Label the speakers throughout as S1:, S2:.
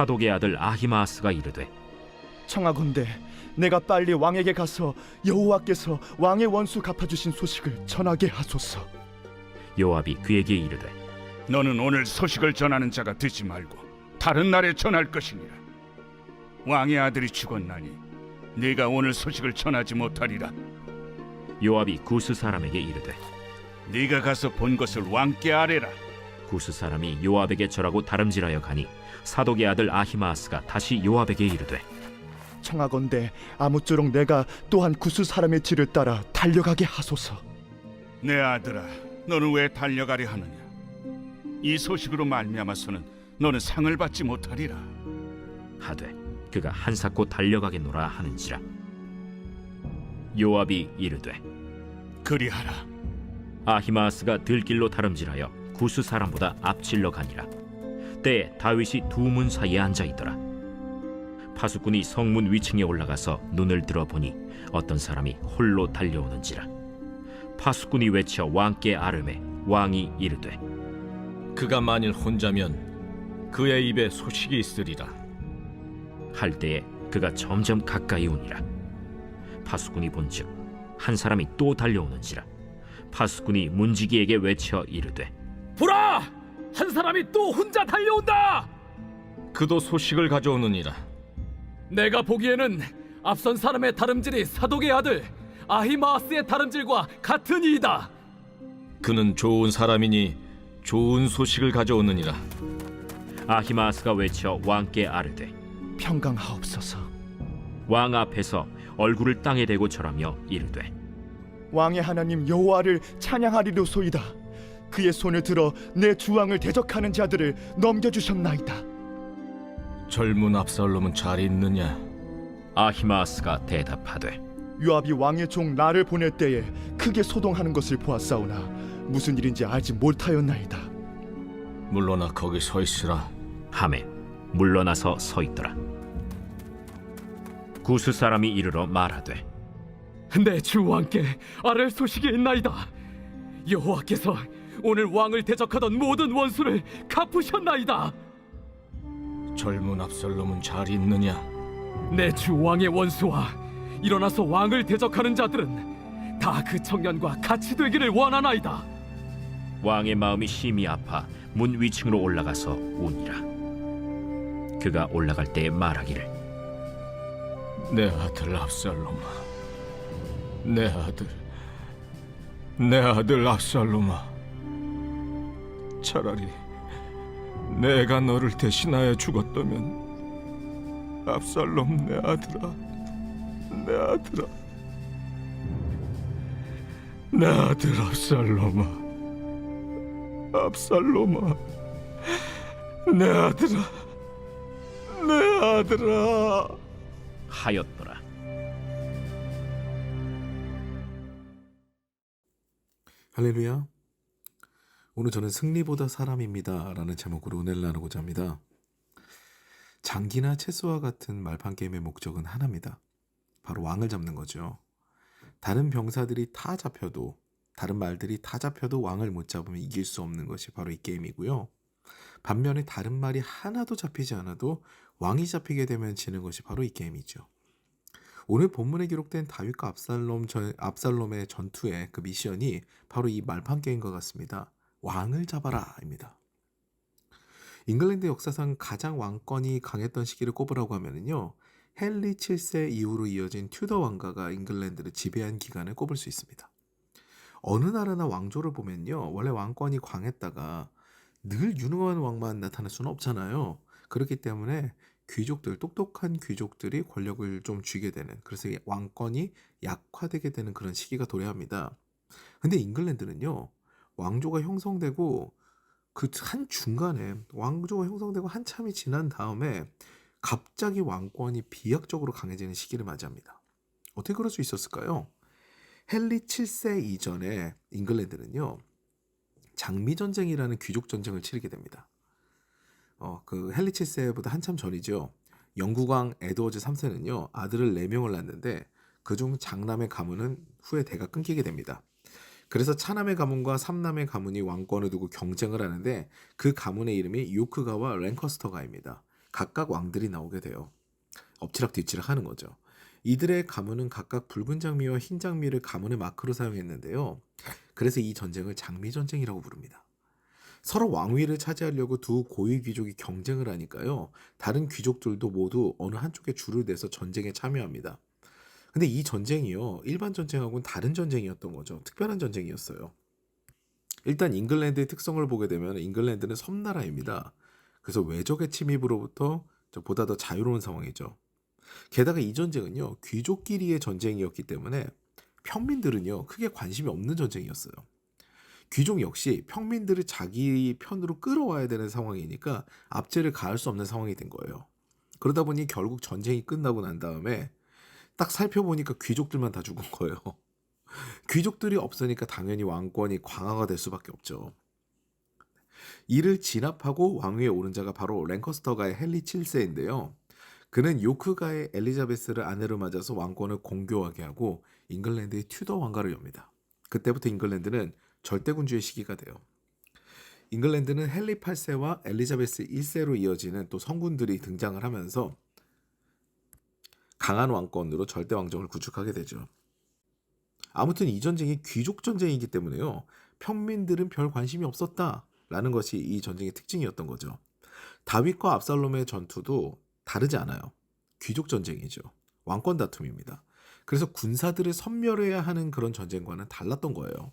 S1: 사독의 아들 아히마아스가 이르되
S2: 청하건대 내가 빨리 왕에게 가서 여호와께서 왕의 원수 갚아주신 소식을 전하게 하소서.
S1: 요압이 그에게 이르되
S3: 너는 오늘 소식을 전하는 자가 되지 말고 다른 날에 전할 것이니라. 왕의 아들이 죽었나니 네가 오늘 소식을 전하지 못하리라.
S1: 요압이 구스 사람에게 이르되
S3: 네가 가서 본 것을 왕께 아뢰라.
S1: 구스 사람이 요압에게 절하고 다름질하여 가니 사독의 아들 아히마아스가 다시 요압에게 이르되
S2: 청하건대 아무쪼록 내가 또한 구스 사람의 뒤를 따라 달려가게 하소서.
S3: 내 아들아, 너는 왜 달려가려 하느냐? 이 소식으로 말미암아서는 너는 상을 받지 못하리라.
S1: 하되 그가 한사코 달려가겠노라 하는지라. 요압이 이르되
S3: 그리하라.
S1: 아히마아스가 들길로 다름질하여 구스 사람보다 앞질러 가니라. 때에 다윗이 두 문 사이에 앉아 있더라. 파수꾼이 성문 위층에 올라가서 눈을 들어 보니 어떤 사람이 홀로 달려오는지라. 파수꾼이 외쳐 왕께 아뢰매 왕이 이르되
S4: 그가 만일 혼자면 그의 입에 소식이 있으리라.
S1: 할 때에 그가 점점 가까이 오니라. 파수꾼이 본즉 한 사람이 또 달려오는지라. 파수꾼이 문지기에게 외쳐 이르되
S4: 보라! 한 사람이 또 혼자 달려온다! 그도 소식을 가져오느니라. 내가 보기에는 앞선 사람의 다름질이 사독의 아들 아히마아스의 다름질과 같은 이이다. 그는 좋은 사람이니 좋은 소식을 가져오느니라.
S1: 아히마아스가 외쳐 왕께 아뢰되
S2: 평강하옵소서.
S1: 왕 앞에서 얼굴을 땅에 대고 절하며 이르되
S2: 왕의 하나님 여호와를 찬양하리로소이다. 그의 손을 들어 내 주왕을 대적하는 자들을 넘겨주셨나이다.
S4: 젊은 압살롬은 잘 있느냐?
S1: 아히마아스가 대답하되
S2: 요압이 왕의 종 나를 보낼 때에 크게 소동하는 것을 보았사오나 무슨 일인지 알지 못하였나이다.
S4: 물러나 거기 서 있으라.
S1: 하매 물러나서 서 있더라. 구스 사람이 이르러 말하되
S5: 내 주 왕께 아랠 소식이 있나이다. 여호와께서 오늘 왕을 대적하던 모든 원수를 갚으셨나이다.
S4: 젊은 압살롬은 잘 있느냐?
S5: 내 주 왕의 원수와 일어나서 왕을 대적하는 자들은 다 그 청년과 같이 되기를 원하나이다.
S1: 왕의 마음이 심히 아파 문 위층으로 올라가서 우니라. 그가 올라갈 때에 말하기를
S4: 내 아들 압살롬아, 내 아들 압살롬아, 차라리 내가 너를 대신하여 죽었다면 압살롬 내 아들아, 내 아들 압살롬아, 내 아들아
S1: 하였더라.
S6: 할렐루야. 오늘 저는 승리보다 사람입니다 라는 제목으로 은혜를 나누고자 합니다. 장기나 체스와 같은 말판 게임의 목적은 하나입니다. 바로 왕을 잡는 거죠. 다른 병사들이 다 잡혀도, 다른 말들이 다 잡혀도 왕을 못 잡으면 이길 수 없는 것이 바로 이 게임이고요. 반면에 다른 말이 하나도 잡히지 않아도 왕이 잡히게 되면 지는 것이 바로 이 게임이죠. 오늘 본문에 기록된 다윗과 압살롬의 전투의 그 미션이 바로 이 말판 게임과 같습니다. 왕을 잡아라 입니다. 잉글랜드 역사상 가장 왕권이 강했던 시기를 꼽으라고 하면요, 헨리 7세 이후로 이어진 튜더 왕가가 잉글랜드를 지배한 기간을 꼽을 수 있습니다. 어느 나라나 왕조를 보면요, 원래 왕권이 강했다가 늘 유능한 왕만 나타날 수는 없잖아요. 그렇기 때문에 똑똑한 귀족들이 권력을 좀 쥐게 되는, 그래서 왕권이 약화되게 되는 그런 시기가 도래합니다. 근데 잉글랜드는요, 왕조가 형성되고 그 한 중간에 왕조가 형성되고 한참이 지난 다음에 갑자기 왕권이 비약적으로 강해지는 시기를 맞이합니다. 어떻게 그럴 수 있었을까요? 헨리 7세 이전에 잉글랜드는요, 장미전쟁이라는 귀족전쟁을 치르게 됩니다. 그 헨리 7세보다 한참 전이죠. 영국왕 에드워즈 3세는요, 아들을 4명을 낳는데 그중 장남의 가문은 후에 대가 끊기게 됩니다. 그래서 차남의 가문과 삼남의 가문이 왕권을 두고 경쟁을 하는데 그 가문의 이름이 요크가와 랭커스터가입니다. 각각 왕들이 나오게 돼요. 엎치락뒤치락 하는 거죠. 이들의 가문은 각각 붉은 장미와 흰 장미를 가문의 마크로 사용했는데요. 그래서 이 전쟁을 장미전쟁이라고 부릅니다. 서로 왕위를 차지하려고 두 고위 귀족이 경쟁을 하니까요. 다른 귀족들도 모두 어느 한쪽에 줄을 대서 전쟁에 참여합니다. 근데 이 전쟁이요. 일반 전쟁하고는 다른 전쟁이었던 거죠. 특별한 전쟁이었어요. 일단 잉글랜드의 특성을 보게 되면 잉글랜드는 섬나라입니다. 그래서 외적의 침입으로부터 보다 더 자유로운 상황이죠. 게다가 이 전쟁은요. 귀족끼리의 전쟁이었기 때문에 평민들은요. 크게 관심이 없는 전쟁이었어요. 귀족 역시 평민들을 자기 편으로 끌어와야 되는 상황이니까 압제를 가할 수 없는 상황이 된 거예요. 그러다 보니 결국 전쟁이 끝나고 난 다음에 딱 살펴보니까 귀족들만 다 죽은 거예요. 귀족들이 없으니까 당연히 왕권이 강화가 될 수밖에 없죠. 이를 진압하고 왕위에 오른 자가 바로 랭커스터가의 헨리 7세인데요. 그는 요크가의 엘리자베스를 아내로 맞아서 왕권을 공교하게 하고 잉글랜드의 튜더 왕가를 엽니다. 그때부터 잉글랜드는 절대군주의 시기가 돼요. 잉글랜드는 헨리 8세와 엘리자베스 1세로 이어지는 또 성군들이 등장을 하면서 강한 왕권으로 절대 왕정을 구축하게 되죠. 아무튼 이 전쟁이 귀족 전쟁이기 때문에요. 평민들은 별 관심이 없었다라는 것이 이 전쟁의 특징이었던 거죠. 다윗과 압살롬의 전투도 다르지 않아요. 귀족 전쟁이죠. 왕권 다툼입니다. 그래서 군사들을 섬멸해야 하는 그런 전쟁과는 달랐던 거예요.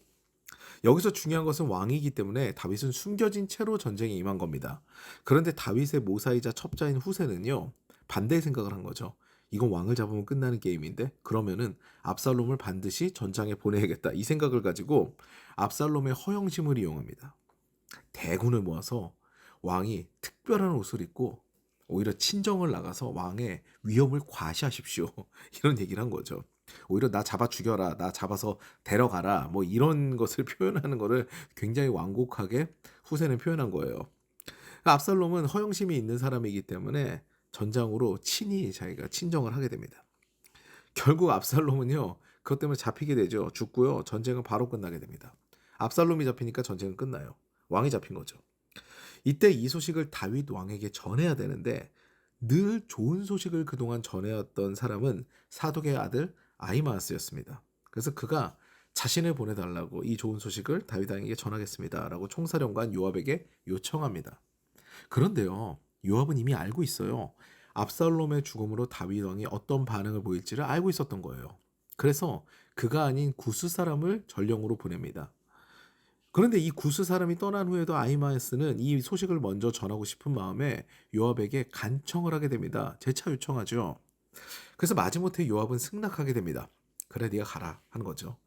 S6: 여기서 중요한 것은 왕이기 때문에 다윗은 숨겨진 채로 전쟁에 임한 겁니다. 그런데 다윗의 모사이자 첩자인 후세는요. 반대의 생각을 한 거죠. 이건 왕을 잡으면 끝나는 게임인데 그러면은 압살롬을 반드시 전장에 보내야겠다. 이 생각을 가지고 압살롬의 허영심을 이용합니다. 대군을 모아서 왕이 특별한 옷을 입고 오히려 친정을 나가서 왕의 위험을 과시하십시오. 이런 얘기를 한 거죠. 오히려 나 잡아 죽여라, 나 잡아서 데려가라, 뭐 이런 것을 표현하는 거를 굉장히 완곡하게 후세는 표현한 거예요. 압살롬은 허영심이 있는 사람이기 때문에 전장으로 친히 자기가 친정을 하게 됩니다. 결국 압살롬은요, 그것 때문에 잡히게 되죠. 죽고요, 전쟁은 바로 끝나게 됩니다. 압살롬이 잡히니까 전쟁은 끝나요. 왕이 잡힌 거죠. 이때 이 소식을 다윗 왕에게 전해야 되는데 늘 좋은 소식을 그동안 전해왔던 사람은 사독의 아들 아히마아스였습니다. 그래서 그가 자신을 보내달라고 이 좋은 소식을 다윗 왕에게 전하겠습니다 라고 총사령관 요압에게 요청합니다. 그런데요, 요압은 이미 알고 있어요. 압살롬의 죽음으로 다윗 왕이 어떤 반응을 보일지를 알고 있었던 거예요. 그래서 그가 아닌 구스 사람을 전령으로 보냅니다. 그런데 이 구스 사람이 떠난 후에도 아히마아스는 이 소식을 먼저 전하고 싶은 마음에 요압에게 간청을 하게 됩니다. 재차 요청하죠. 그래서 마지못해 요압은 승낙하게 됩니다. 그래, 네가 가라 하는 거죠.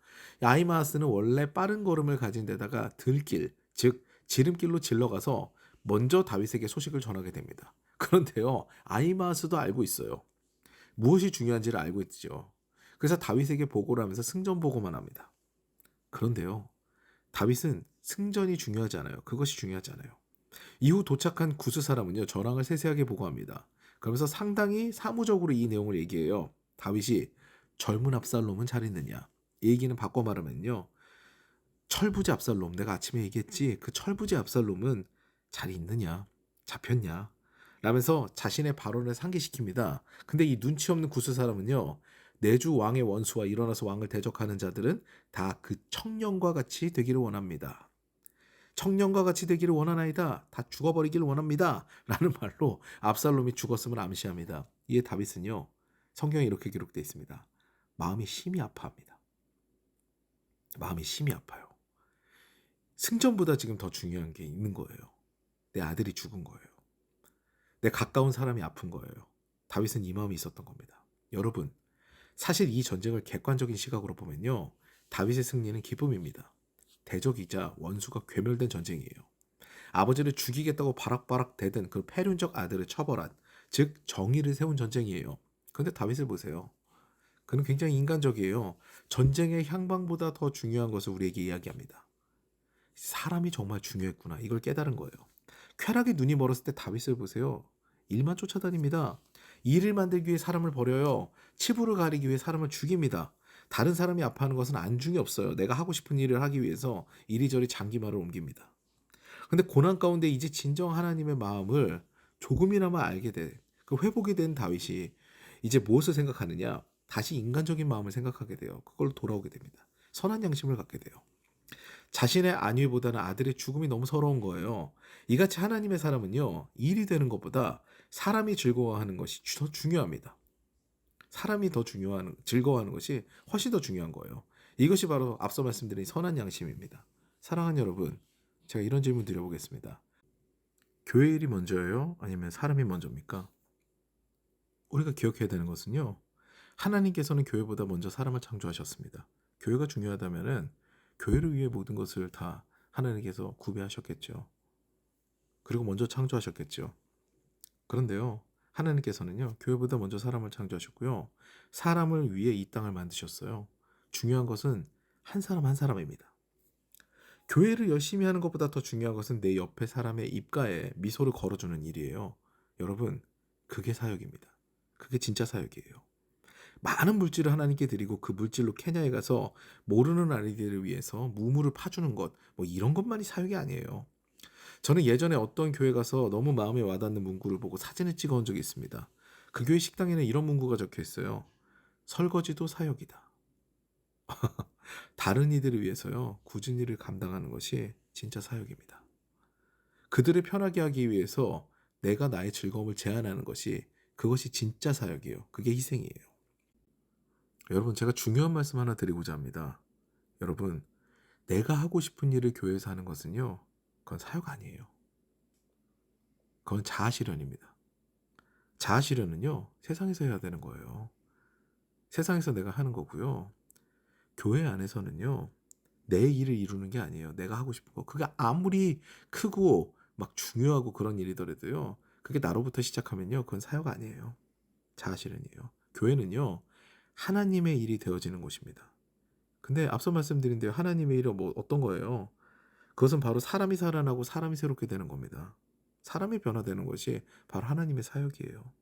S6: 아히마아스는 원래 빠른 걸음을 가진 데다가 들길, 즉 지름길로 질러가서 먼저 다윗에게 소식을 전하게 됩니다. 그런데요, 아히마아스도 알고 있어요. 무엇이 중요한지를 알고 있죠. 그래서 다윗에게 보고를 하면서 승전 보고만 합니다. 그런데요, 다윗은 승전이 중요하지 않아요. 그것이 중요하지 않아요. 이후 도착한 구스 사람은요, 전황을 세세하게 보고합니다. 그러면서 상당히 사무적으로 이 내용을 얘기해요. 다윗이 젊은 압살롬은 잘 있느냐? 이 얘기는 바꿔 말하면요, 철부지 압살롬, 내가 아침에 얘기했지, 그 철부지 압살롬은 잘 있느냐? 잡혔냐? 라면서 자신의 발언을 상기시킵니다. 근데 이 눈치 없는 구스 사람은요, 내주 왕의 원수와 일어나서 왕을 대적하는 자들은 다 그 청년과 같이 되기를 원합니다. 청년과 같이 되기를 원하나이다. 다 죽어버리기를 원합니다. 라는 말로 압살롬이 죽었음을 암시합니다. 이에 다윗은요, 성경에 이렇게 기록되어 있습니다. 마음이 심히 아파합니다. 마음이 심히 아파요. 승전보다 지금 더 중요한 게 있는 거예요. 내 아들이 죽은 거예요. 내 가까운 사람이 아픈 거예요. 다윗은 이 마음이 있었던 겁니다. 여러분, 사실 이 전쟁을 객관적인 시각으로 보면요, 다윗의 승리는 기쁨입니다. 대적이자 원수가 괴멸된 전쟁이에요. 아버지를 죽이겠다고 바락바락 대든 그 패륜적 아들을 처벌한, 즉 정의를 세운 전쟁이에요. 그런데 다윗을 보세요. 그는 굉장히 인간적이에요. 전쟁의 향방보다 더 중요한 것을 우리에게 이야기합니다. 사람이 정말 중요했구나, 이걸 깨달은 거예요. 쾌락에 눈이 멀었을 때 다윗을 보세요. 일만 쫓아다닙니다. 일을 만들기 위해 사람을 버려요. 치부를 가리기 위해 사람을 죽입니다. 다른 사람이 아파하는 것은 안중이 없어요. 내가 하고 싶은 일을 하기 위해서 이리저리 장기말을 옮깁니다. 근데 고난 가운데 이제 진정 하나님의 마음을 조금이나마 알게 된 그 회복이 된 다윗이 이제 무엇을 생각하느냐? 다시 인간적인 마음을 생각하게 돼요. 그걸로 돌아오게 됩니다. 선한 양심을 갖게 돼요. 자신의 안위보다는 아들의 죽음이 너무 서러운 거예요. 이같이 하나님의 사람은요, 일이 되는 것보다 사람이 즐거워하는 것이 더 중요합니다. 사람이 더 즐거워하는 것이 훨씬 더 중요한 거예요. 이것이 바로 앞서 말씀드린 선한 양심입니다. 사랑하는 여러분, 제가 이런 질문 드려보겠습니다. 교회 일이 먼저예요? 아니면 사람이 먼저입니까? 우리가 기억해야 되는 것은요, 하나님께서는 교회보다 먼저 사람을 창조하셨습니다. 교회가 중요하다면은 교회를 위해 모든 것을 다 하나님께서 구비하셨겠죠. 그리고 먼저 창조하셨겠죠. 그런데요, 하나님께서는요, 교회보다 먼저 사람을 창조하셨고요, 사람을 위해 이 땅을 만드셨어요. 중요한 것은 한 사람 한 사람입니다. 교회를 열심히 하는 것보다 더 중요한 것은 내 옆에 사람의 입가에 미소를 걸어주는 일이에요. 여러분, 그게 사역입니다. 그게 진짜 사역이에요. 많은 물질을 하나님께 드리고 그 물질로 케냐에 가서 모르는 아이들을 위해서 무물을 파주는 것, 뭐 이런 것만이 사역이 아니에요. 저는 예전에 어떤 교회 가서 너무 마음에 와닿는 문구를 보고 사진을 찍어온 적이 있습니다. 그 교회 식당에는 이런 문구가 적혀 있어요. 설거지도 사역이다. 다른 이들을 위해서요, 굳은 일을 감당하는 것이 진짜 사역입니다. 그들을 편하게 하기 위해서 내가 나의 즐거움을 제한하는 것이, 그것이 진짜 사역이에요. 그게 희생이에요. 여러분, 제가 중요한 말씀 하나 드리고자 합니다. 여러분, 내가 하고 싶은 일을 교회에서 하는 것은요, 그건 사역 아니에요. 그건 자아실현입니다. 자아실현은요, 세상에서 해야 되는 거예요. 세상에서 내가 하는 거고요. 교회 안에서는요, 내 일을 이루는 게 아니에요. 내가 하고 싶은 거. 그게 아무리 크고 막 중요하고 그런 일이더라도요, 그게 나로부터 시작하면요, 그건 사역 아니에요. 자아실현이에요. 교회는요, 하나님의 일이 되어지는 곳입니다. 근데 앞서 말씀드린 대로 하나님의 일은 뭐 어떤 거예요? 그것은 바로 사람이 살아나고 사람이 새롭게 되는 겁니다. 사람이 변화되는 것이 바로 하나님의 사역이에요.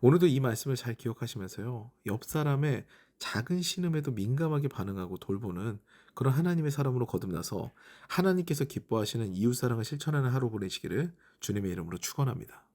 S6: 오늘도 이 말씀을 잘 기억하시면서요, 옆 사람의 작은 신음에도 민감하게 반응하고 돌보는 그런 하나님의 사람으로 거듭나서 하나님께서 기뻐하시는 이웃사랑을 실천하는 하루 보내시기를 주님의 이름으로 축원합니다.